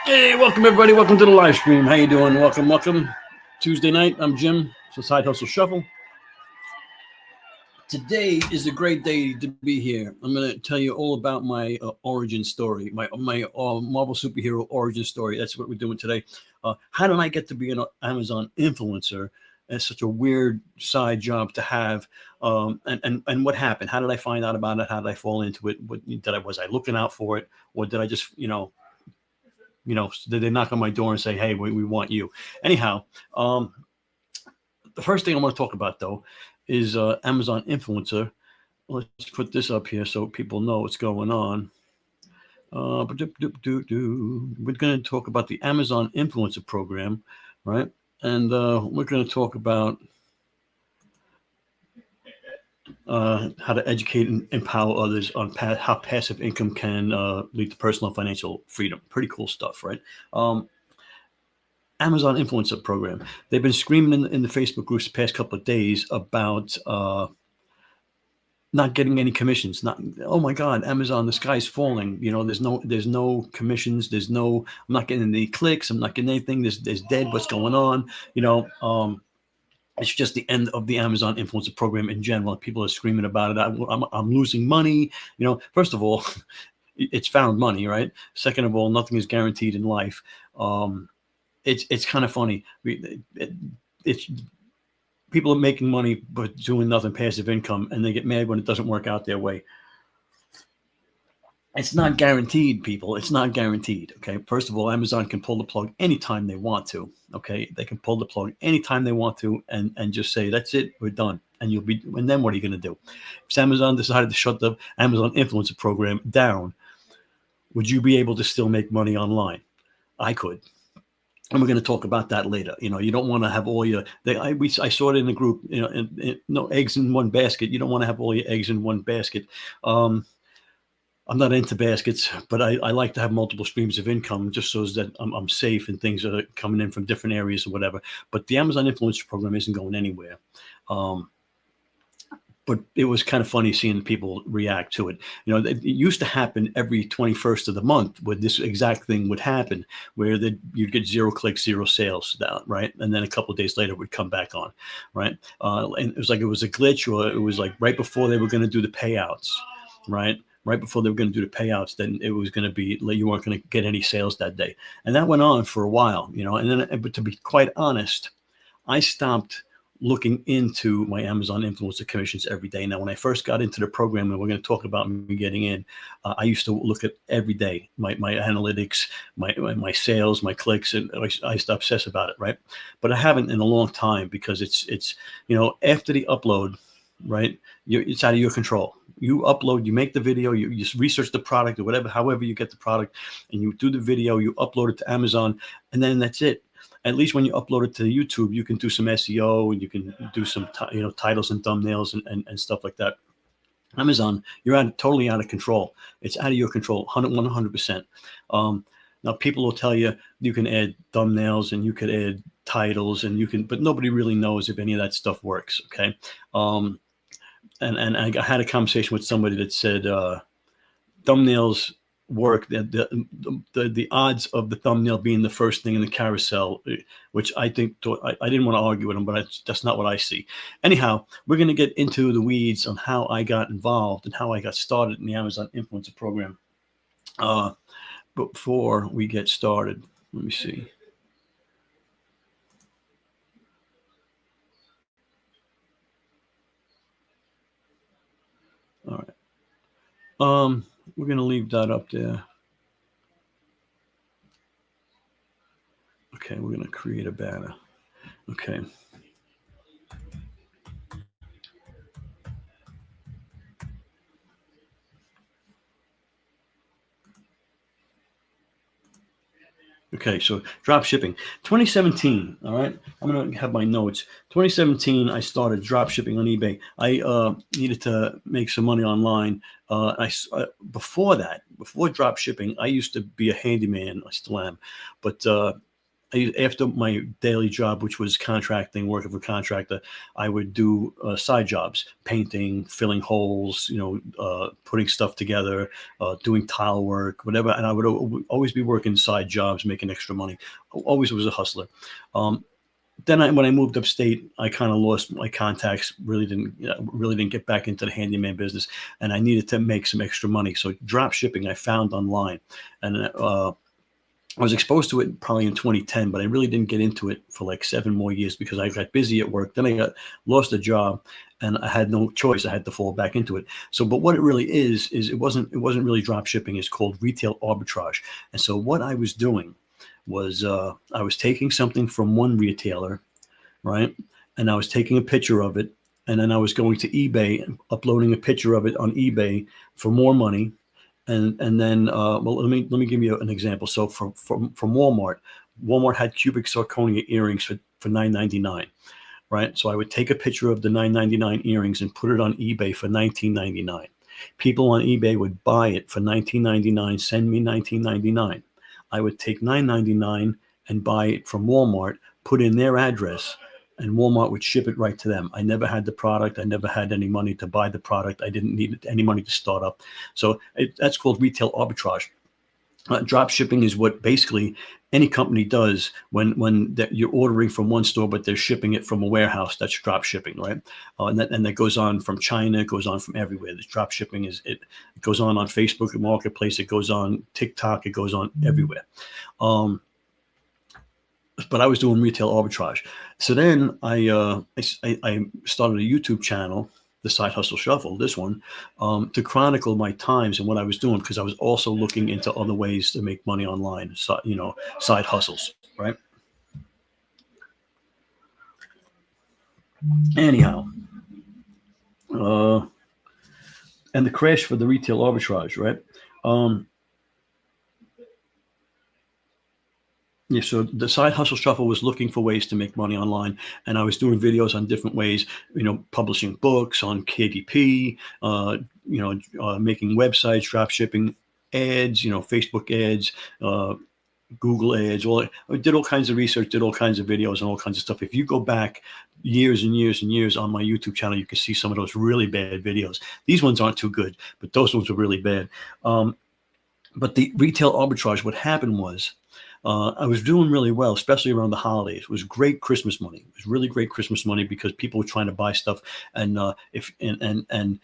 Hey, welcome everybody. Welcome to the live stream. How you doing? Welcome. Tuesday night. I'm Jim. It's a Side Hustle Shuffle. Today is a great day to be here. I'm going to tell you all about my origin story, my Marvel superhero origin story. That's what we're doing today. How did I get to be an Amazon influencer? It's such a weird side job to have. And what happened? How did I find out about it? How did I fall into it? Was I looking out for it, or did I just did they knock on my door and say, "Hey, we want you"? Anyhow, the first thing I want to talk about though is Amazon influencer. Let's put this up here so people know what's going on. We're going to talk about the Amazon influencer program, right? And we're going to talk about how to educate and empower others on how passive income can lead to personal and financial freedom. Pretty cool stuff, right? Amazon influencer program. They've been screaming in the Facebook groups the past couple of days about not getting any commissions. Oh my God, Amazon, the sky's falling. There's no commissions. I'm not getting any clicks. I'm not getting anything. There's dead. What's going on? It's just the end of the Amazon influencer program in general. People are screaming about it. I'm losing money. First of all, it's found money, right? Second of all, nothing is guaranteed in life. It's kind of funny. It's people are making money but doing nothing, passive income, and they get mad when it doesn't work out their way. It's not guaranteed, people. It's not guaranteed. Okay. First of all, Amazon can pull the plug anytime they want to. Okay. They can pull the plug anytime they want to and just say, that's it, we're done. And then what are you going to do? If Amazon decided to shut the Amazon influencer program down, would you be able to still make money online? I could. And we're going to talk about that later. You don't want to have all your. I saw it in the group. No eggs in one basket. You don't want to have all your eggs in one basket. I'm not into baskets, but I like to have multiple streams of income just so that I'm safe and things are coming in from different areas or whatever. But the Amazon influencer program isn't going anywhere. But it was kind of funny seeing people react to it. It used to happen every 21st of the month where this exact thing would happen, where you'd get 0 clicks, 0 sales down, right? And then a couple of days later it would come back on, right? And it was like it was a glitch, or it was like right before they were going to do the payouts, right? Right before they were going to do the payouts, then it was going to be like you weren't going to get any sales that day. And that went on for a while, and then, but to be quite honest, I stopped looking into my Amazon influencer commissions every day. Now, when I first got into the program, and we're going to talk about me getting in, I used to look at every day, my analytics, my sales, my clicks, and I used to obsess about it, right? But I haven't in a long time because it's after the upload, right? It's out of your control. You upload, you make the video, you just research the product or whatever, however you get the product, and you do the video, you upload it to Amazon, and then that's it. At least when you upload it to YouTube, you can do some SEO and you can do some titles and thumbnails and stuff like that. Amazon, you're totally out of control. It's out of your control, 100%. Now people will tell you can add thumbnails and you could add titles and but nobody really knows if any of that stuff works. Okay. And I had a conversation with somebody that said thumbnails work. The odds of the thumbnail being the first thing in the carousel, which I think I didn't want to argue with him, but that's not what I see. Anyhow, we're going to get into the weeds on how I got involved and how I got started in the Amazon influencer program. Before we get started, let me see. All right. We're going to leave that up there. Okay, we're going to create a banner. Okay. Okay, so drop shipping. 2017, all right? I'm going to have my notes. 2017, I started drop shipping on eBay. I needed to make some money online. Before drop shipping, I used to be a handyman. I still am. But after my daily job, which was contracting, working for a contractor, I would do side jobs, painting, filling holes, putting stuff together, doing tile work, whatever. And I would always be working side jobs, making extra money. Always was a hustler. Then when I moved upstate, I kind of lost my contacts. Really didn't get back into the handyman business, and I needed to make some extra money. So drop shipping I found online, and I was exposed to it probably in 2010, but I really didn't get into it for like 7 more years because I got busy at work. Then I lost a job, and I had no choice. I had to fall back into it. So, but what it really is it wasn't really drop shipping. It's called retail arbitrage. And so what I was doing was I was taking something from one retailer, right, and I was taking a picture of it, and then I was going to eBay and uploading a picture of it on eBay for more money. And then well, let me give you an example. So from Walmart had cubic zirconia earrings for $9.99, right? So I would take a picture of the $9.99 earrings and put it on eBay for $19.99. People on eBay would buy it for $19.99, send me $19.99. I would take $9.99 and buy it from Walmart, put in their address, and Walmart would ship it right to them. I never had the product. I never had any money to buy the product. I didn't need any money to start up. So that's called retail arbitrage. Drop shipping is what basically any company does when you're ordering from one store, but they're shipping it from a warehouse. That's drop shipping, right? And that goes on from China. It goes on from everywhere. The drop shipping it goes on Facebook Marketplace. It goes on TikTok. It goes on everywhere. But I was doing retail arbitrage. So then I started a YouTube channel, the Side Hustle Shuffle, this one, to chronicle my times and what I was doing, because I was also looking into other ways to make money online, so, side hustles, right? Anyhow, and the crash for the retail arbitrage, right? Yeah, so the Side Hustle Shuffle was looking for ways to make money online, and I was doing videos on different ways, publishing books on KDP, making websites, drop shipping ads, Facebook ads, Google ads. I did all kinds of research, did all kinds of videos and all kinds of stuff. If you go back years and years and years on my YouTube channel, you can see some of those really bad videos. These ones aren't too good, but those ones were really bad. But the retail arbitrage, what happened was, I was doing really well, especially around the holidays. It was great Christmas money. It was really great Christmas money because people were trying to buy stuff, and and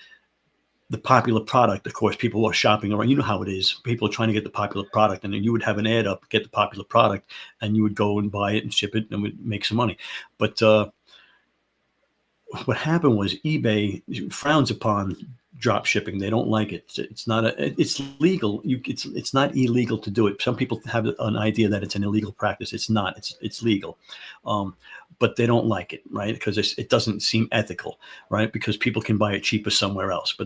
the popular product, of course, people were shopping around. You know how it is. People are trying to get the popular product, and then you would have an ad up, get the popular product, and you would go and buy it and ship it, and would make some money. But what happened was eBay frowns upon drop shipping. They don't like it. It's legal. It's not illegal to do it. Some people have an idea that it's an illegal practice. It's not. It's legal, but they don't like it, right? Because it doesn't seem ethical, right? Because people can buy it cheaper somewhere else.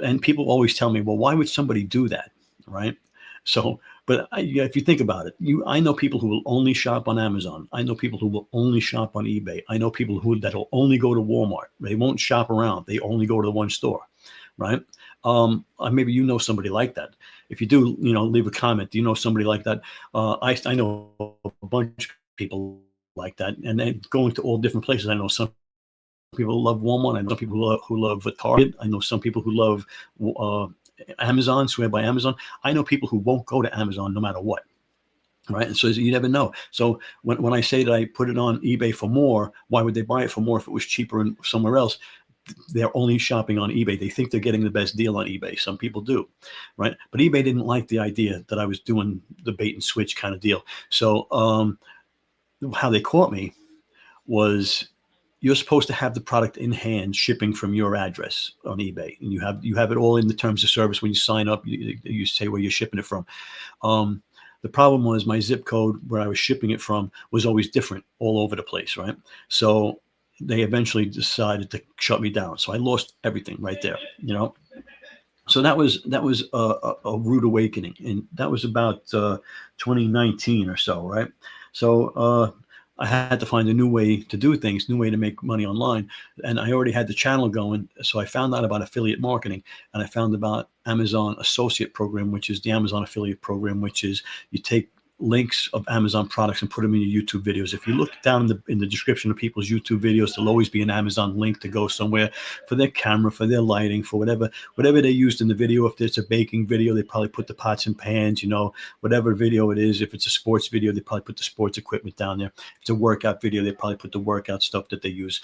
And people always tell me, well, why would somebody do that, right? So, but if you think about it, I know people who will only shop on Amazon. I know people who will only shop on eBay. I know people that'll only go to Walmart. They won't shop around. They only go to the one store, right? Maybe you know somebody like that. If you do, leave a comment. Do you know somebody like that? I know a bunch of people like that, and then going to all different places. I know some people love Walmart. I know people who love Target. I know some people who love Amazon, swear by Amazon. I know people who won't go to Amazon no matter what, right? And so you never know. So when I say that I put it on eBay for more, why would they buy it for more if it was cheaper somewhere else? They're only shopping on eBay. They think they're getting the best deal on eBay. Some people do, right? But eBay didn't like the idea that I was doing the bait and switch kind of deal. So how they caught me was, you're supposed to have the product in hand, shipping from your address on eBay, and you have it all in the terms of service. When you sign up, you say where you're shipping it from. The problem was my zip code where I was shipping it from was always different all over the place, right? So they eventually decided to shut me down. So I lost everything right there, So that was a rude awakening, and that was about 2019 or so, right? So I had to find a new way to do things, new way to make money online. And I already had the channel going. So I found out about affiliate marketing, and I found about Amazon Associate Program, which is the Amazon affiliate program, which is you take links of Amazon products and put them in your YouTube videos. If you look down in the description of people's YouTube videos, there'll always be an Amazon link to go somewhere for their camera, for their lighting, for whatever they used in the video. If it's a baking video, they probably put the pots and pans, whatever video it is. If it's a sports video, they probably put the sports equipment down there. If it's a workout video, they probably put the workout stuff that they use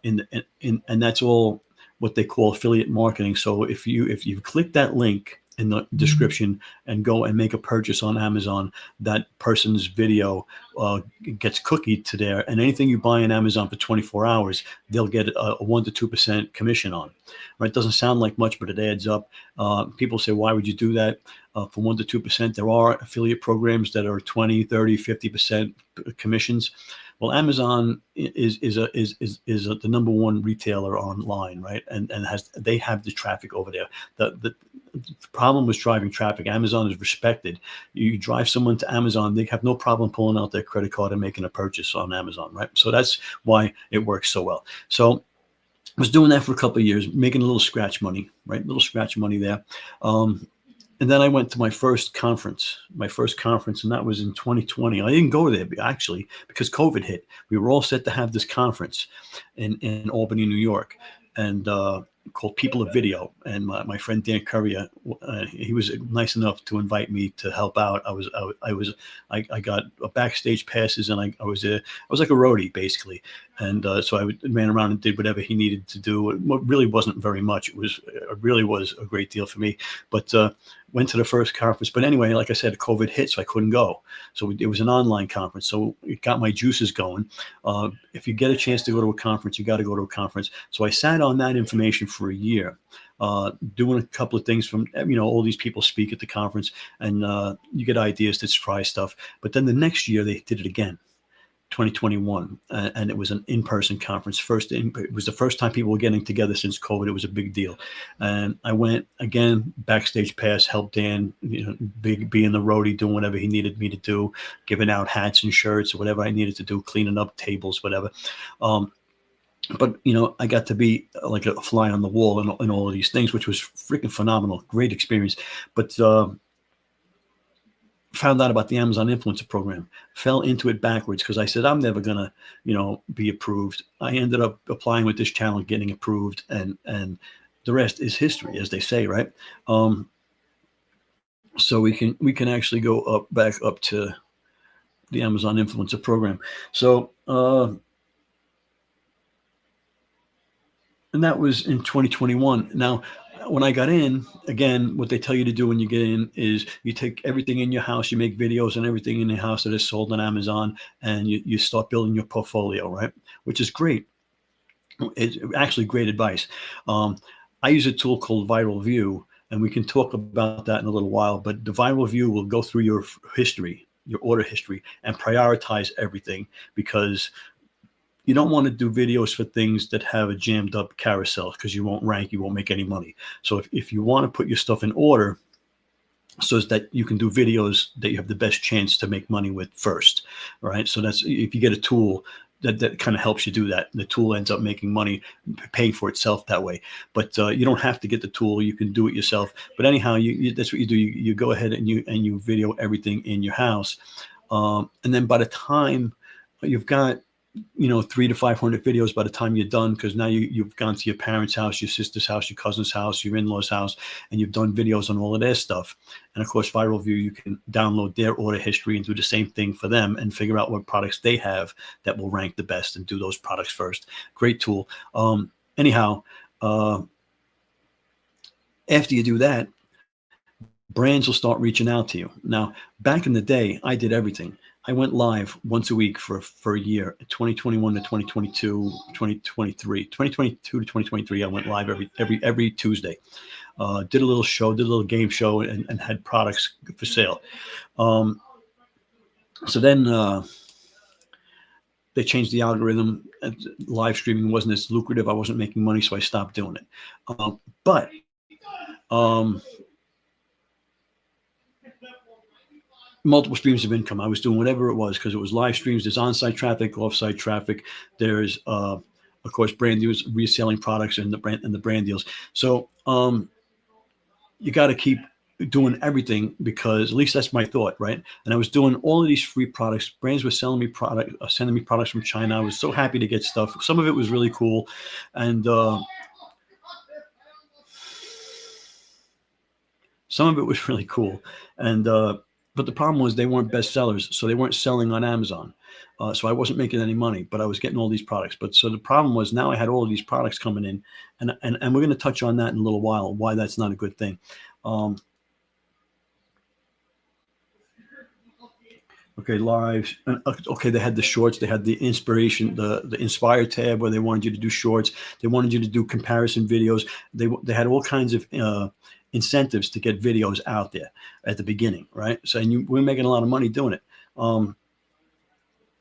and that's all what they call affiliate marketing. So if you click that link in the description and go and make a purchase on Amazon, that person's video gets cookied to there, and anything you buy on Amazon for 24 hours, they'll get a 1 to 2% commission on. Right? It doesn't sound like much, but it adds up. People say, why would you do that? For 1 to 2%, there are affiliate programs that are 20, 30, 50% commissions. Well, Amazon is the number one retailer online, right? And they have the traffic over there. The problem was driving traffic. Amazon is respected. You drive someone to Amazon, they have no problem pulling out their credit card and making a purchase on Amazon, right? So that's why it works so well. So I was doing that for a couple of years, making a little scratch money, right? Little scratch money there. And then I went to my first conference, and that was in 2020. I didn't go there actually because COVID hit. We were all set to have this conference in Albany, New York, and called People of Video. And my friend Dan Currier, he was nice enough to invite me to help out. I got backstage passes, and I was like a roadie basically. And so I ran around and did whatever he needed to do. It really wasn't very much. It really was a great deal for me. But went to the first conference. But anyway, like I said, COVID hit, so I couldn't go. So it was an online conference. So it got my juices going. If you get a chance to go to a conference, you got to go to a conference. So I sat on that information for a year, doing a couple of things from, all these people speak at the conference, and you get ideas to try stuff. But then the next year they did it again. 2021, and it was an in-person conference. It was the first time people were getting together since COVID. It was a big deal, and I went again, backstage pass, helped Dan, being the roadie, doing whatever he needed me to do, giving out hats and shirts or whatever I needed to do, cleaning up tables, whatever. But I got to be like a fly on the wall and all of these things, which was freaking phenomenal, great experience. But found out about the Amazon Influencer Program, fell into it backwards because I said, I'm never going to, be approved. I ended up applying with this channel, getting approved, and the rest is history, as they say, right? So we can actually go back up to the Amazon Influencer Program. So, and that was in 2021. Now, when I got in, again, what they tell you to do when you get in is you take everything in your house, you make videos and everything in your house that is sold on Amazon, and you start building your portfolio, right? Which is great. It's actually great advice. I use a tool called Viral Vue, and we can talk about that in a little while, but the Viral Vue will go through your history, your order history, and prioritize everything, because you don't want to do videos for things that have a jammed up carousel, because you won't rank, you won't make any money. So if you want to put your stuff in order so that you can do videos that you have the best chance to make money with first, right? So that's, if you get a tool that kind of helps you do that, the tool ends up making money, paying for itself that way. But you don't have to get the tool, you can do it yourself. But anyhow, that's what you do. You go ahead and you video everything in your house. And then by the time you've got 300 to 500 videos by the time you're done, because now you've gone to your parents' house, your sister's house, your cousin's house, your in-laws' house, and you've done videos on all of their stuff. And of course, Viral Vue, you can download their order history and do the same thing for them and figure out what products they have that will rank the best and do those products first. Great tool. Anyhow, after you do that, brands will start reaching out to you. Now, back in the day, I did everything. I went live once a week for a year, 2021 to 2022, 2023, 2022 to 2023. I went live every Tuesday. Did a little show, did a little game show, and had products for sale. So then they changed the algorithm. Live streaming wasn't as lucrative. I wasn't making money, so I stopped doing it. But multiple streams of income. I was doing whatever it was, because it was live streams. There's on-site traffic, off-site traffic. There's, of course, brand deals, reselling products, and the brand deals. So you got to keep doing everything because at least that's my thought, right? And I was doing all of these free products. Brands were selling me product, sending me products from China. I was so happy to get stuff. Some of it was really cool, and some of it was really cool. And but the problem was they weren't bestsellers, so they weren't selling on Amazon. So I wasn't making any money, but I was getting all these products. But so the problem was now I had all of these products coming in, and we're going to touch on that in a little while, why that's not a good thing. Okay, lives. Okay, they had the shorts. They had the inspiration, the inspire tab where they wanted you to do shorts. They wanted you to do comparison videos. They had all kinds of incentives to get videos out there at the beginning, right? So and we're making a lot of money doing it.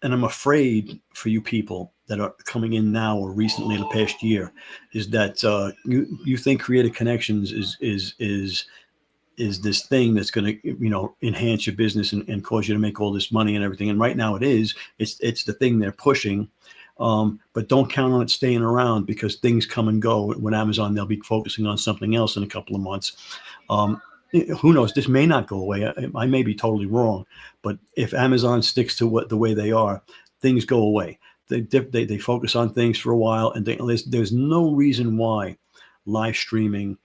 And I'm afraid for you people that are coming in now or recently in the past year, is that you think Creative Connections is this thing that's going to enhance your business and cause you to make all this money and everything. And right now it's the thing they're pushing, but don't count on it staying around, because things come and go. When Amazon, they'll be focusing on something else in a couple of months. Who knows? This may not go away. I may be totally wrong, but if Amazon sticks to the way they are, things go away. They focus on things for a while, and there's no reason why live streaming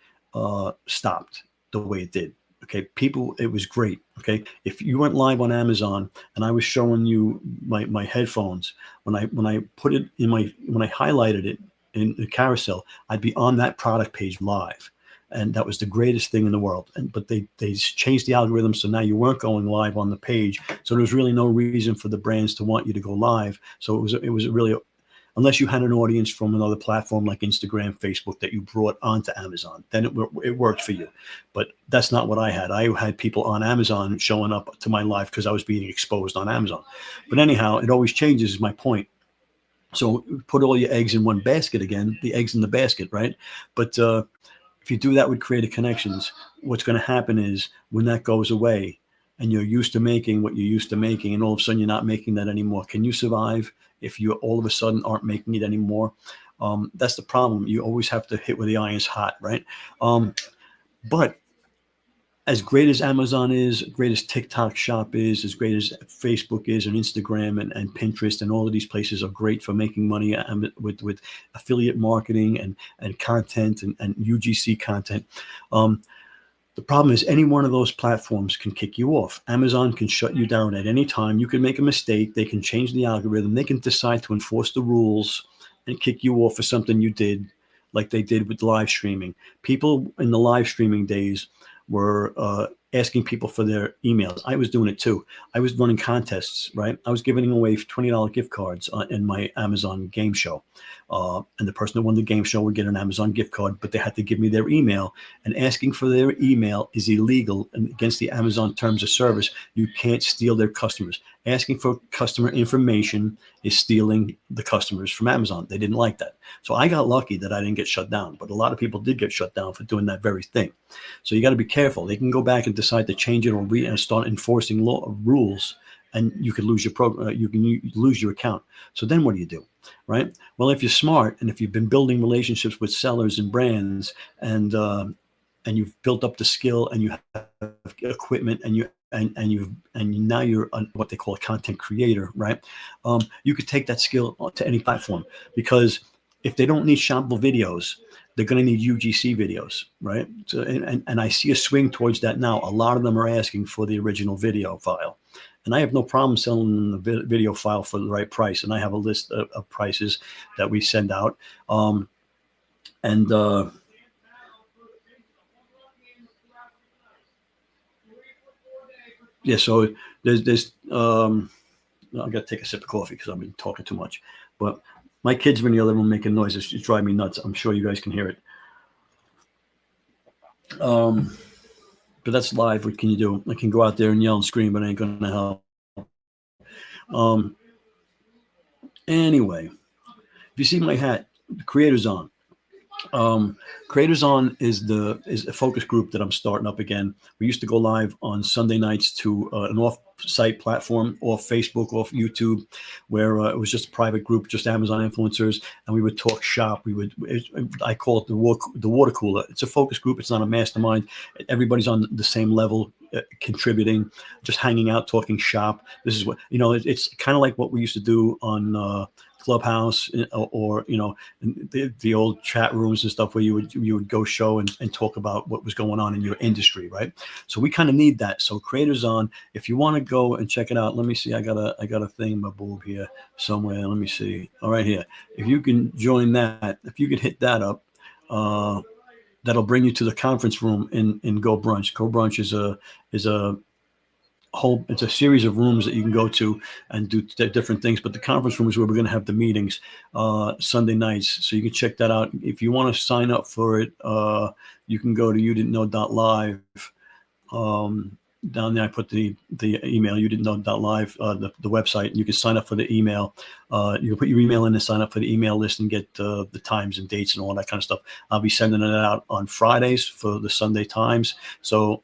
stopped the way it did. Okay, people, it was great. Okay, if you went live on Amazon and I was showing you my headphones, when I put it in when I highlighted it in the carousel, I'd be on that product page live, and that was the greatest thing in the world. But they changed the algorithm, so now you weren't going live on the page. So there was really no reason for the brands to want you to go live. So it was really, unless you had an audience from another platform like Instagram, Facebook, that you brought onto Amazon, then it worked for you. But that's not what I had. I had people on Amazon showing up to my live because I was being exposed on Amazon. But anyhow, it always changes, is my point. So put all your eggs in one basket again, the eggs in the basket, right? But if you do that with Creative Connections, what's going to happen is when that goes away and you're used to making what you're used to making, and all of a sudden you're not making that anymore, can you survive if you all of a sudden aren't making it anymore? That's the problem. You always have to hit where the iron's hot, right? But as great as Amazon is, great as TikTok Shop is, as great as Facebook is, and Instagram and Pinterest and all of these places are great for making money with affiliate marketing and content and UGC content. The problem is any one of those platforms can kick you off. Amazon can shut you down at any time. You can make a mistake. They can change the algorithm. They can decide to enforce the rules and kick you off for something you did, like they did with live streaming. People in the live streaming days were asking people for their emails. I was doing it too. I was running contests, right? I was giving away $20 gift cards in my Amazon game show. And the person that won the game show would get an Amazon gift card, but they had to give me their email. And asking for their email is illegal and against the Amazon terms of service. You can't steal their customers. Asking for customer information is stealing the customers from Amazon. They didn't like that. So I got lucky that I didn't get shut down, but a lot of people did get shut down for doing that very thing. So you got to be careful. They can go back and decide to change it or start enforcing rules, and you could lose your you can lose your account. So then what do you do, right? Well, if you're smart and if you've been building relationships with sellers and brands, and you've built up the skill and you have equipment and now you're what they call a content creator, right? You could take that skill to any platform, because if they don't need shoppable videos, they're going to need UGC videos, right? So, and I see a swing towards that now. A lot of them are asking for the original video file, and I have no problem selling them the video file for the right price. And I have a list of prices that we send out, yeah. So there's I got to take a sip of coffee because I've been talking too much. But my kids are in the other room making noises. It's driving me nuts. I'm sure you guys can hear it. But that's live. What can you do? I can go out there and yell and scream, but it ain't going to help. Anyway, if you see my hat, the creator's on. Um, Creators On is a focus group that I'm starting up again. We used to go live on Sunday nights to an off-site platform, off Facebook, off YouTube, where it was just a private group, just Amazon influencers, and we would talk shop. I call it the water cooler. It's a focus group. It's not a mastermind. Everybody's on the same level, contributing, just hanging out, talking shop. This is what it's kind of like what we used to do on Clubhouse, or the old chat rooms and stuff where you would go show and talk about what was going on in your industry, right? So we kind of need that. So Creators On, if you want to go and check it out, let me see. I got a thing in my boob here somewhere. Let me see. All right, here. If you can join that, if you could hit that up, that'll bring you to the conference room in Go Brunch. Go Brunch is a it's a series of rooms that you can go to and do different things, but the conference room is where we're going to have the meetings Sunday nights, so you can check that out. If you want to sign up for it, you can go to youdidn'tknow.live. Down there I put the email, youdidn'tknow.live, the website, and you can sign up for the email. You can put your email in and sign up for the email list and get the times and dates and all that kind of stuff. I'll be sending it out on Fridays for the Sunday times, so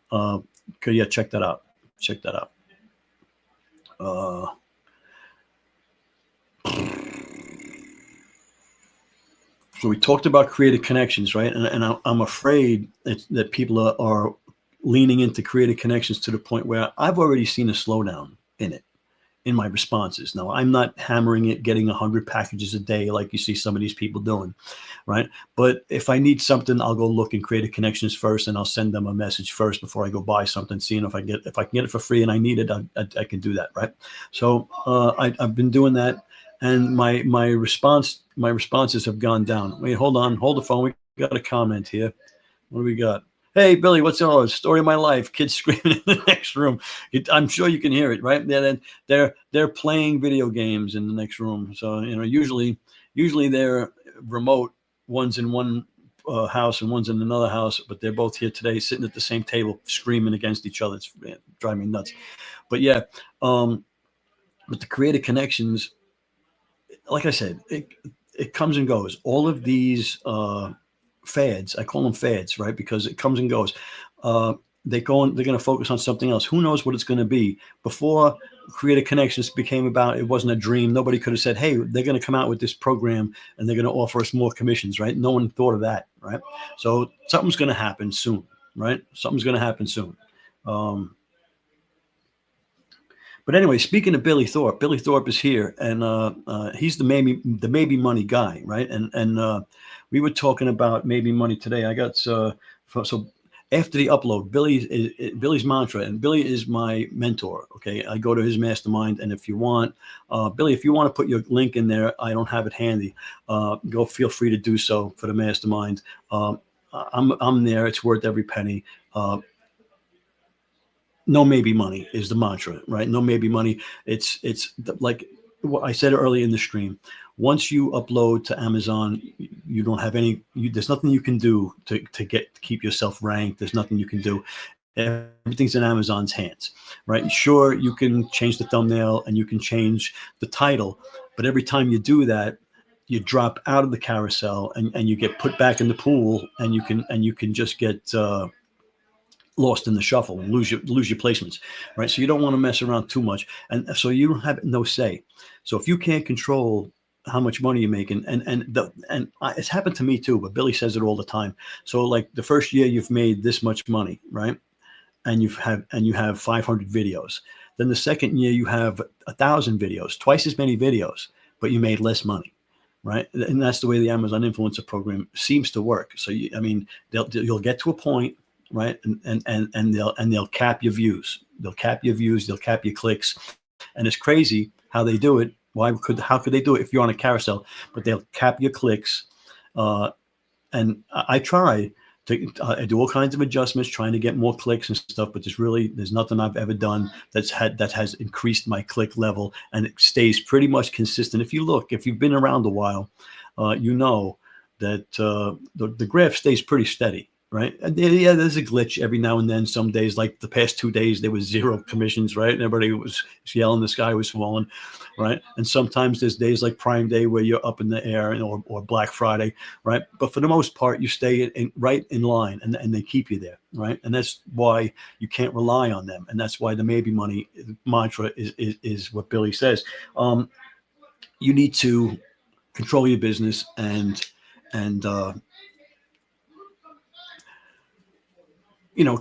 yeah, check that out. So we talked about creative connections, right? And I'm afraid that people are leaning into creative connections to the point where I've already seen a slowdown in my responses. Now, I'm not hammering it, getting 100 packages a day like you see some of these people doing, right? But if I need something, I'll go look in Creative Connections first, and I'll send them a message first before I go buy something, seeing if I can get it for free and I need it, I can do that, right? So I've been doing that, and my responses have gone down. Wait, hold the phone. We got a comment here. What do we got? Hey, Billy, what's the story of my life? Kids screaming in the next room. I'm sure you can hear it, right? They're playing video games in the next room. So usually they're remote. One's in one house and one's in another house, but they're both here today, sitting at the same table, screaming against each other. It's driving me nuts. But yeah, with the creative connections, like I said, it comes and goes. All of these fads, I call them fads, right? Because it comes and goes. They're going to focus on something else. Who knows what it's going to be? Before Creative Connections became about, it wasn't a dream. Nobody could have said, hey, they're going to come out with this program and they're going to offer us more commissions, right? No one thought of that, right? So something's going to happen soon, right? Something's going to happen soon. But anyway, speaking of Billy Thorpe is here, and he's the maybe money guy, right? And we were talking about maybe money today. I got so after the upload, Billy's mantra, and Billy is my mentor. Okay, I go to his mastermind, and if you want, Billy, if you want to put your link in there, I don't have it handy. Go, feel free to do so for the mastermind. I'm there. It's worth every penny. No maybe money is the mantra, right? No maybe money. It's like what I said earlier in the stream. Once you upload to Amazon, you don't have there's nothing you can do to keep yourself ranked. There's nothing you can do. Everything's in Amazon's hands, right? Sure, you can change the thumbnail and you can change the title, but every time you do that, you drop out of the carousel and you get put back in the pool, and you can just get lost in the shuffle and lose your placements, right? So you don't want to mess around too much, and so you don't have no say. So if you can't control how much money you're making, and it's happened to me too, but Billy says it all the time. So like the first year you've made this much money, right? And you have 500 videos. Then the second year you have 1,000 videos, twice as many videos, but you made less money. Right, and that's the way the Amazon influencer program seems to work. So you'll get to a point, right, and they'll cap your views. They'll cap your views. They'll cap your clicks, and it's crazy how they do it. How could they do it if you're on a carousel? But they'll cap your clicks, and I try to I do all kinds of adjustments, trying to get more clicks and stuff. But there's nothing I've ever done that has increased my click level, and it stays pretty much consistent. If you've been around a while, you know that the graph stays pretty steady. right? And yeah, there's a glitch every now and then. Some days, like the past 2 days, there was zero commissions, right? And everybody was yelling, the sky was falling, right? And sometimes there's days like Prime Day where you're up in the air, or Black Friday, right? But for the most part, you stay right in line, and they keep you there, right? And that's why you can't rely on them, and that's why the maybe money mantra is what Billy says. You need to control your business and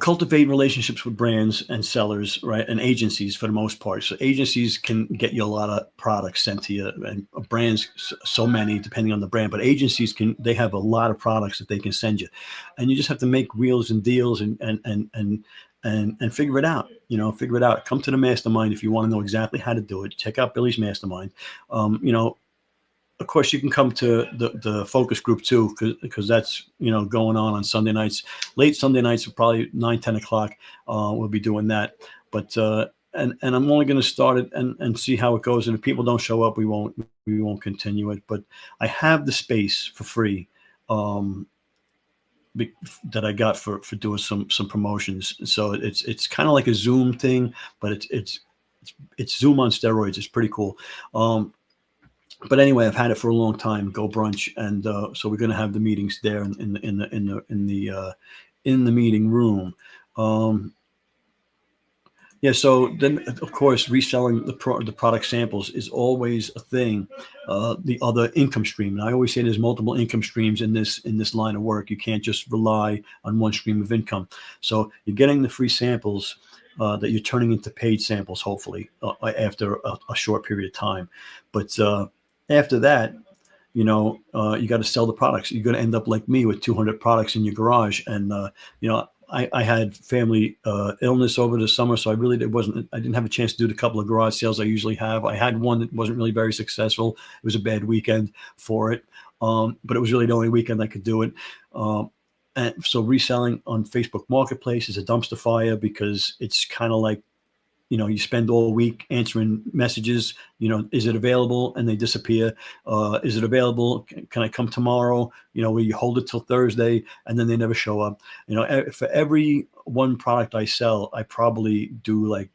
cultivate relationships with brands and sellers, right? And agencies for the most part. So agencies can get you a lot of products sent to you, and brands, so many, depending on the brand, but agencies they have a lot of products that they can send you. And you just have to make wheels and deals and figure it out, figure it out. Come to the mastermind if you want to know exactly how to do it. Check out Billy's mastermind. Of course, you can come to the focus group too, because that's going on Sunday nights, late Sunday nights, probably 9-10 o'clock. We'll be doing that, but and I'm only going to start it and see how it goes. And if people don't show up, we won't continue it. But I have the space for free that I got for doing some promotions. So it's kind of like a Zoom thing, but it's Zoom on steroids. It's pretty cool. But anyway, I've had it for a long time. Go brunch, and so we're going to have the meetings there in the meeting room. Yeah. So then, of course, reselling the product samples is always a thing. The other income stream, and I always say there's multiple income streams in this line of work. You can't just rely on one stream of income. So you're getting the free samples that you're turning into paid samples, hopefully after a short period of time. But after that, you got to sell the products. You're going to end up like me with 200 products in your garage. And, I had family illness over the summer, so I didn't have a chance to do the couple of garage sales I usually have. I had one that wasn't really very successful. It was a bad weekend for it. But it was really the only weekend I could do it. And so reselling on Facebook Marketplace is a dumpster fire, because it's kind of like, you spend all week answering messages, is it available? And they disappear. Is it available? Can I come tomorrow? Where you hold it till Thursday, and then they never show up. For every one product I sell, I probably do like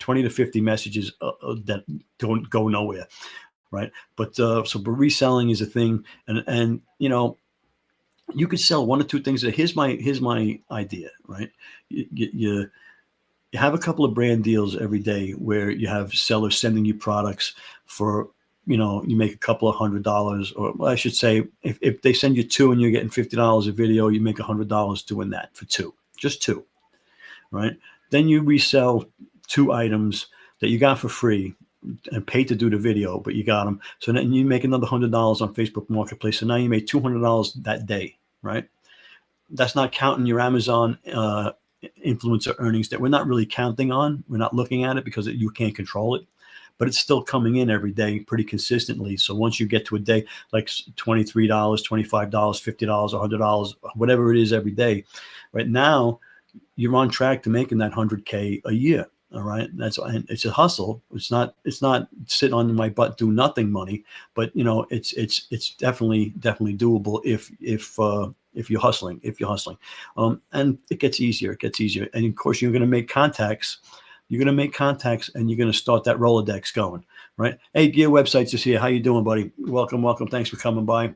20 to 50 messages that don't go nowhere. Right. But reselling is a thing. And you could sell one or two things. Here's my idea, right? You have a couple of brand deals every day where you have sellers sending you products for, you make a couple of $100, or I should say, if they send you two and you're getting $50 a video, you make $100 doing that for just two, right? Then you resell two items that you got for free and paid to do the video, but you got them. So then you make another $100 on Facebook Marketplace. So now you made $200 that day, right? That's not counting your Amazon influencer earnings that we're not really counting on. We're not looking at it because you can't control it, but it's still coming in every day pretty consistently. So once you get to a day like $23, $25, $50, $100, whatever it is every day, right now you're on track to making that 100K a year. All right. It's a hustle. It's not sit on my butt, do nothing money, but it's definitely doable if you're hustling, and it gets easier. And of course you're going to make contacts. And you're going to start that Rolodex going, right? Hey, Gear Websites is here. How you doing, buddy? Welcome. Thanks for coming by.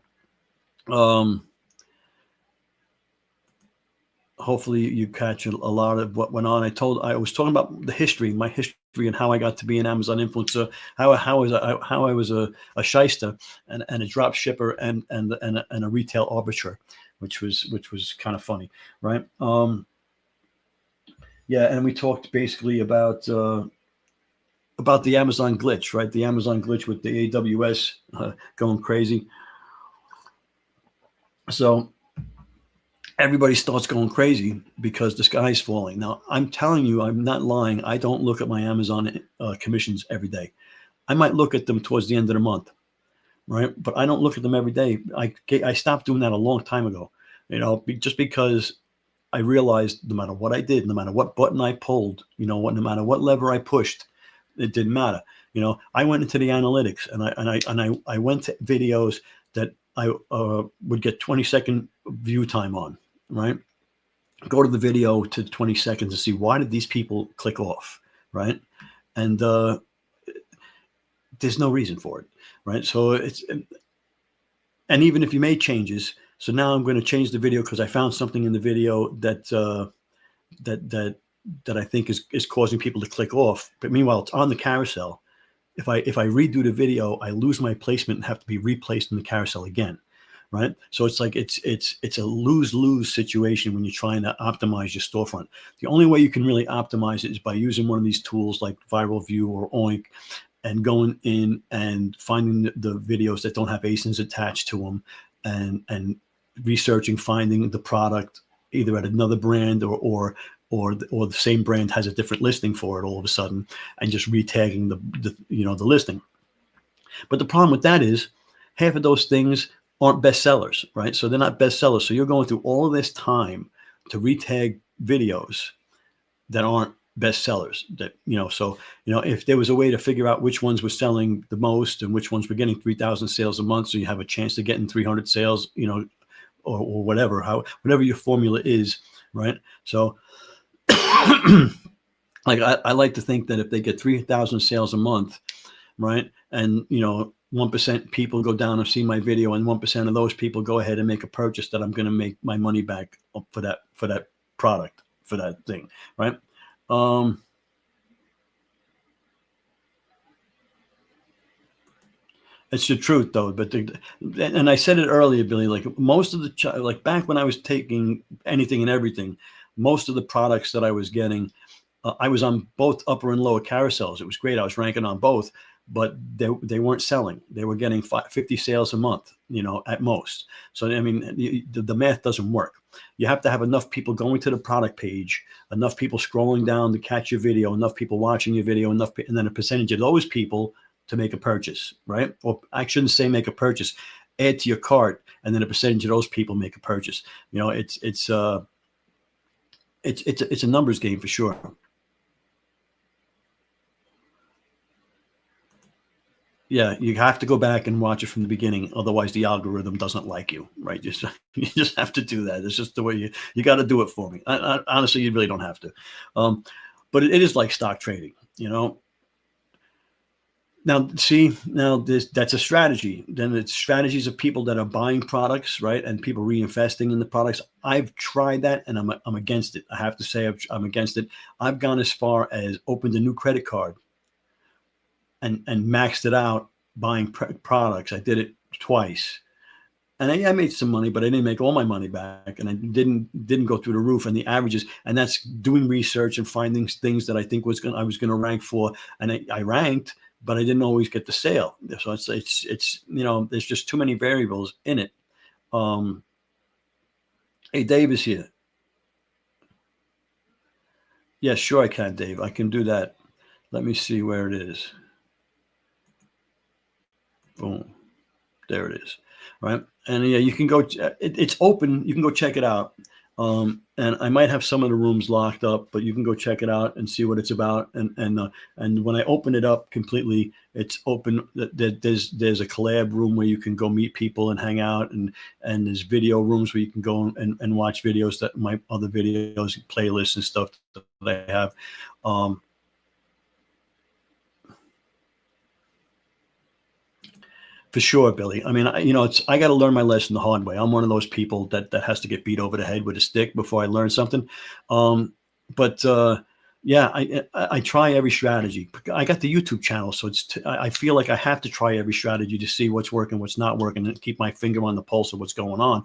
Hopefully you catch a lot of what went on. I was talking about my history and how I got to be an Amazon influencer, how I was a shyster and a drop shipper and a retail arbiter, which was kind of funny, right? Yeah, and we talked basically about the Amazon glitch, right? The Amazon glitch with the AWS going crazy. So everybody starts going crazy because the sky's falling. Now, I'm telling you, I'm not lying. I don't look at my Amazon commissions every day. I might look at them towards the end of the month, right? But I don't look at them every day. I stopped doing that a long time ago, just because I realized no matter what I did, no matter what button I pulled, no matter what lever I pushed, it didn't matter. I went into the analytics and I went to videos that I would get 20-second view time on. right? Go to the video to 20 seconds and see why did these people click off, right? And there's no reason for it, right? So and even if you made changes, so now I'm going to change the video because I found something in the video that that I think is causing people to click off. But meanwhile, it's on the carousel. If I redo the video, I lose my placement and have to be replaced in the carousel again, right? So it's like it's a lose-lose situation when you're trying to optimize your storefront. The only way you can really optimize it is by using one of these tools like Viral Vue or Oink, and going in and finding the videos that don't have ASINs attached to them, and researching, finding the product either at another brand or the same brand has a different listing for it all of a sudden, and just retagging the listing. But the problem with that is half of those things aren't bestsellers, right? So they're not bestsellers. So you're going through all of this time to retag videos that aren't bestsellers. So if there was a way to figure out which ones were selling the most and which ones were getting 3,000 sales a month, so you have a chance to get in 300 sales, or whatever your formula is, right? So like I like to think that if they get 3,000 sales a month, right, and 1% people go down and see my video, and 1% of those people go ahead and make a purchase, that I'm going to make my money back for that product, for that thing, right? It's the truth, though. But and I said it earlier, Billy. Like most of like back when I was taking anything and everything, most of the products that I was getting, I was on both upper and lower carousels. It was great. I was ranking on both, but they weren't selling. They were getting 50 sales a month, at most. So I mean, the math doesn't work. You have to have enough people going to the product page, enough people scrolling down to catch your video, enough people watching your video, and then a percentage of those people to make a purchase, right? Or I shouldn't say make a purchase, add to your cart, and then a percentage of those people make a purchase. It's a numbers game for sure. Yeah, you have to go back and watch it from the beginning. Otherwise, the algorithm doesn't like you, right? You just have to do that. It's just the way you got to do it for me. Honestly, you really don't have to. But it is like stock trading. Now, see, that's a strategy. Then it's strategies of people that are buying products, right, and people reinvesting in the products. I've tried that, and I'm against it. I have to say I'm against it. I've gone as far as opened a new credit card and maxed it out buying products. I did it twice, and I made some money, but I didn't make all my money back, and I didn't go through the roof. And the averages, and that's doing research and finding things that I think I was going to rank for, and I ranked, but I didn't always get the sale. So it's there's just too many variables in it. Hey, Dave is here. Yes, sure I can, Dave. I can do that. Let me see where it is. Boom. There it is. Right. And yeah, you can go, it's open. You can go check it out. And I might have some of the rooms locked up, but you can go check it out and see what it's about. And when I open it up completely, it's open. There's a collab room where you can go meet people and hang out, and there's video rooms where you can go and watch videos, that my other videos, playlists and stuff that I have. For sure, Billy. I mean, I got to learn my lesson the hard way. I'm one of those people that has to get beat over the head with a stick before I learn something. But yeah, I try every strategy. I got the YouTube channel, so I feel like I have to try every strategy to see what's working, what's not working, and keep my finger on the pulse of what's going on.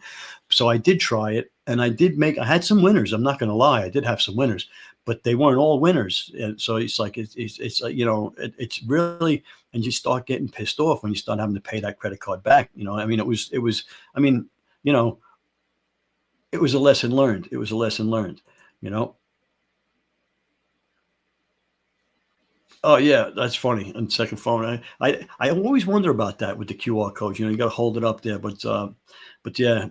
So I did try it, and I had some winners. I'm not going to lie, I did have some winners, but they weren't all winners. And so it's like it's it's really, and you start getting pissed off when you start having to pay that credit card back. I mean, it was I mean, it was a lesson learned. It was a lesson learned. Oh yeah, that's funny. On second phone, I always wonder about that with the QR codes. You got to hold it up there, but yeah,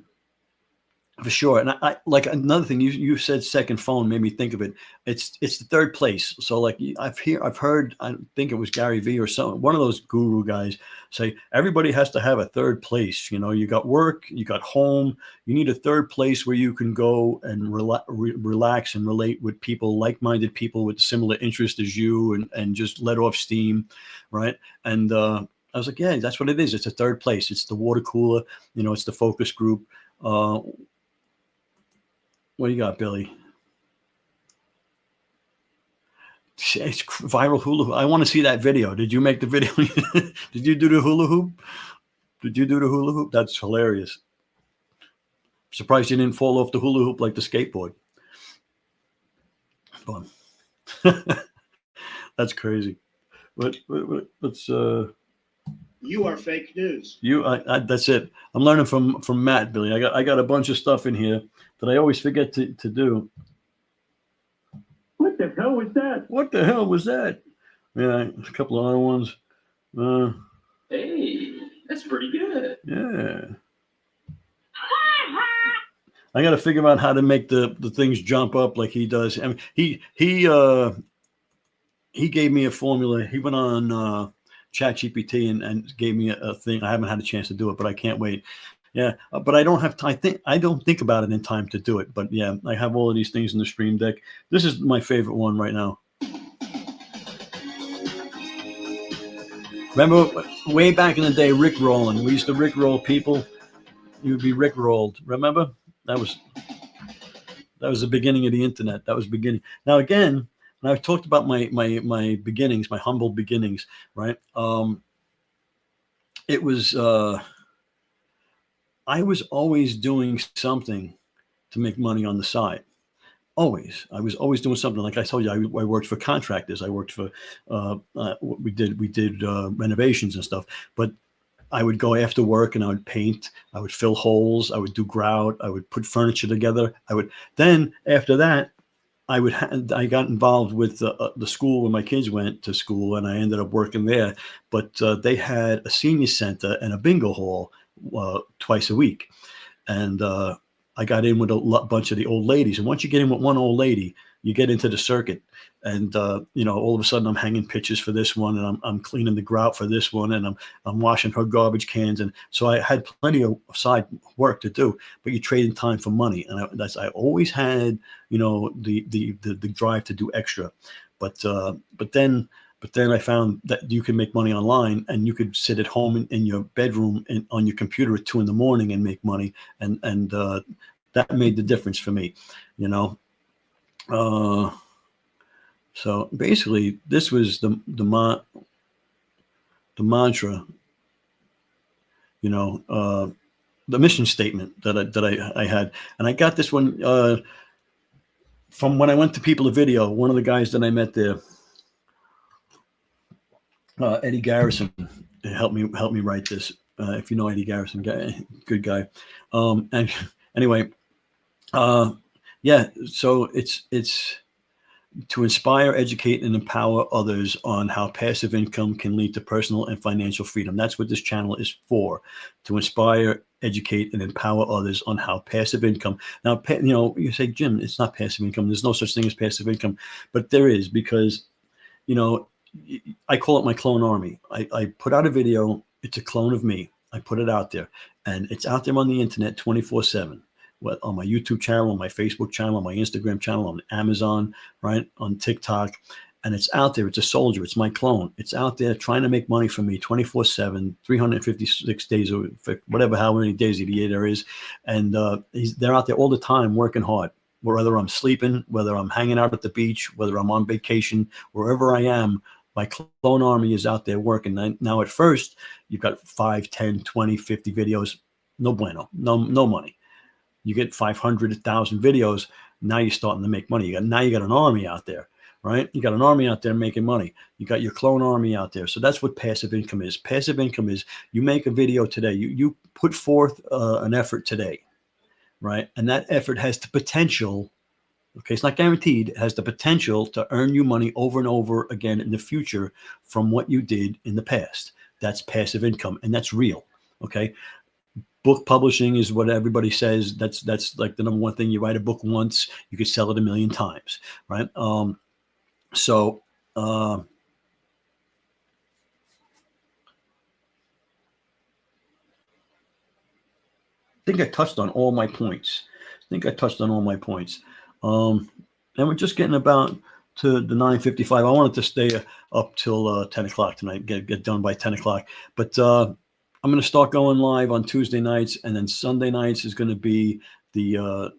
For sure. And I like another thing you said, second phone, made me think of it. It's the third place. So like I've heard, I think it was Gary Vee or some one of those guru guys say everybody has to have a third place. You know, you got work, you got home, you need a third place where you can go and relax and relate with people, like-minded people with similar interests as you, and just let off steam, right? And I was like, yeah, that's what it is. It's a third place. It's the water cooler. You know, it's the focus group. What do you got, Billy? It's viral hula hoop. I want to see that video. Did you make the video? Did you do the hula hoop? Did you do the hula hoop? That's hilarious. Surprised you didn't fall off the hula hoop like the skateboard. Fun. That's crazy. Let's. You are fake news. That's it. I'm learning from Matt, Billy. I got a bunch of stuff in here that I always forget to do. What the hell was that? What the hell was that? Yeah, a couple of other ones. Hey, that's pretty good. Yeah. I got to figure out how to make the things jump up like he does. I mean, he gave me a formula. He went on ChatGPT and gave me a thing. I haven't had a chance to do it, but I can't wait. Yeah, but I don't have time. I don't think about it in time to do it. But yeah, I have all of these things in the Stream Deck. This is my favorite one right now. Remember way back in the day, Rick rolling. We used to Rick roll people. You'd be Rick rolled. Remember? That was the beginning of the internet. That was beginning. Now again, when I've talked about my beginnings, my humble beginnings, right? It was. I was always doing something to make money on the side. Always. I was always doing something. Like I told you, I worked for contractors. I worked for, we did renovations and stuff. But I would go after work and I would paint. I would fill holes. I would do grout. I would put furniture together. Then after that, I got involved with the school where my kids went to school, and I ended up working there. But they had a senior center and a bingo hall twice a week, and I got in with a bunch of the old ladies. And once you get in with one old lady, you get into the circuit, and all of a sudden I'm hanging pitches for this one, and I'm cleaning the grout for this one, and I'm washing her garbage cans, and so I had plenty of side work to do. But you trading time for money, and I always had the drive to do extra, but then I found that you can make money online, and you could sit at home in your bedroom on your computer at 2 a.m. and make money, and that made the difference for me, So basically, this was the mantra, the mission statement that I had, and I got this one from when I went to People of Video. One of the guys that I met there, Eddie Garrison, helped me write this. If you know Eddie Garrison, good guy. And anyway, yeah. So it's to inspire, educate, and empower others on how passive income can lead to personal and financial freedom. That's what this channel is for, to inspire, educate, and empower others on how passive income. Now, you say, Jim, it's not passive income. There's no such thing as passive income, but there is, because, I call it my clone army. I put out a video. It's a clone of me. I put it out there, and it's out there on the internet 24/7. On my YouTube channel, on my Facebook channel, on my Instagram channel, on Amazon, right, on TikTok, and it's out there. It's a soldier. It's my clone. It's out there trying to make money for me 24/7, 356 days, or whatever, how many days of the year there is, and they're out there all the time working hard. Whether I'm sleeping, whether I'm hanging out at the beach, whether I'm on vacation, wherever I am, my clone army is out there working. Now, at first, you've got 5, 10, 20, 50 videos. No bueno. No money. You get 500, 1,000 videos. Now you're starting to make money. Now you got an army out there, right? You got an army out there making money. You got your clone army out there. So that's what passive income is. Passive income is you make a video today. You put forth an effort today, right? And that effort has the potential, okay, it's not guaranteed, it has the potential to earn you money over and over again in the future from what you did in the past. That's passive income, and that's real, okay? book publishing is what everybody says. That's like the number one thing. You write a book once, you could sell it 1,000,000 times, right? So I think I touched on all my points. And we're just getting about to the 9:55. I wanted to stay up till 10 o'clock tonight, get done by 10 o'clock. But I'm going to start going live on Tuesday nights, and then Sunday nights is going to be the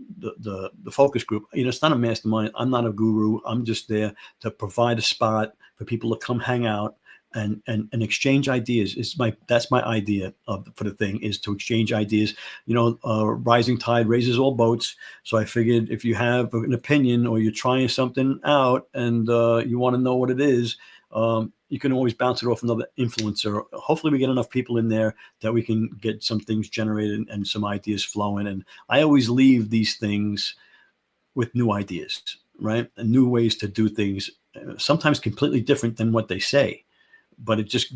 focus group. It's not a mastermind. I'm not a guru. I'm just there to provide a spot for people to come hang out and exchange ideas. That's my idea for the thing, is to exchange ideas. Rising tide raises all boats. So I figured if you have an opinion or you're trying something out and you want to know what it is, you can always bounce it off another influencer. Hopefully we get enough people in there that we can get some things generated and some ideas flowing. And I always leave these things with new ideas, right? And new ways to do things, sometimes completely different than what they say. But it just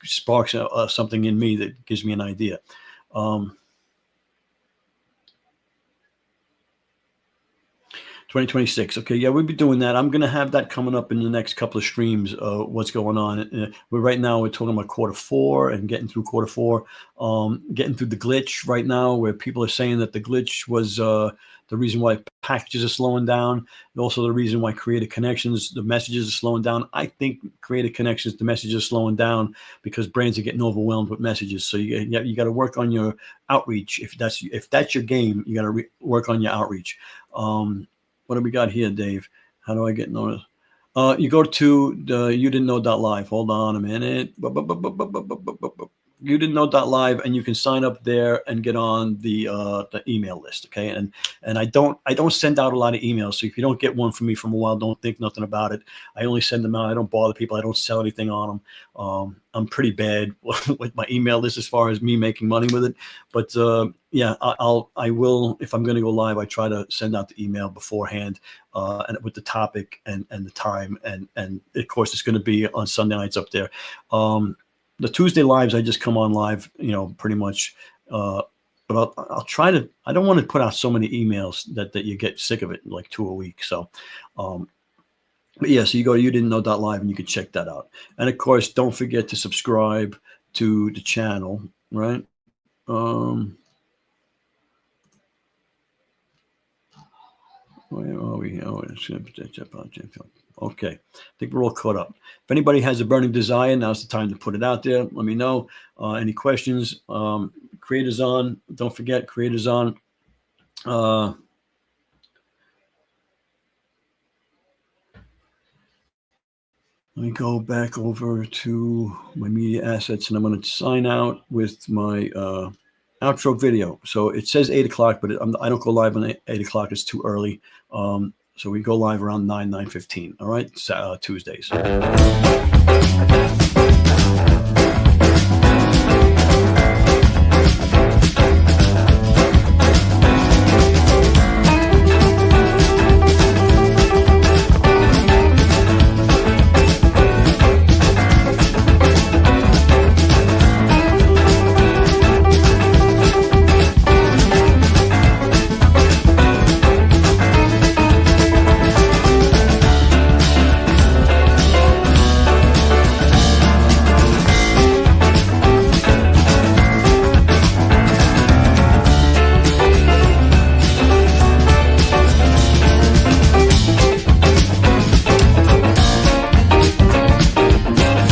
sparks something in me that gives me an idea. 2026. Okay, yeah, we'll be doing that. I'm going to have that coming up in the next couple of streams. What's going on? Right now we're talking about quarter 4 and getting through quarter 4. Getting through the glitch right now, where people are saying that the glitch was the reason why packages are slowing down, and also the reason why creative connections, the messages are slowing down. I think creative connections, the messages are slowing down because brands are getting overwhelmed with messages. So you got to work on your outreach. If that's your game, you got to work on your outreach. What do we got here, Dave? How do I get noticed? You go to the you didn't know.live. Hold on a minute. You didn't know.live, and you can sign up there and get on the email list. Okay. And I don't send out a lot of emails. So if you don't get one from me from a while, don't think nothing about it. I only send them out. I don't bother people. I don't sell anything on them. I'm pretty bad with my email list as far as me making money with it. But yeah, I will, if I'm going to go live, I try to send out the email beforehand and with the topic and the time. And of course, it's going to be on Sunday nights up there. The Tuesday lives, I just come on live, pretty much. But I'll try to. I don't want to put out so many emails that you get sick of it, like 2 a week. So, but yeah, so you go to youdidn'tknow.live and you can check that out. And of course, don't forget to subscribe to the channel, right? Where are we? Okay, I think we're all caught up. If anybody has a burning desire, now's the time to put it out there. Let me know. Any questions? Creators on. Don't forget, creators on. Let me go back over to my media assets, and I'm going to sign out with my outro video. So it says 8 o'clock, but I don't go live on 8 o'clock. It's too early. So we go live around 9:15. All right, Tuesdays.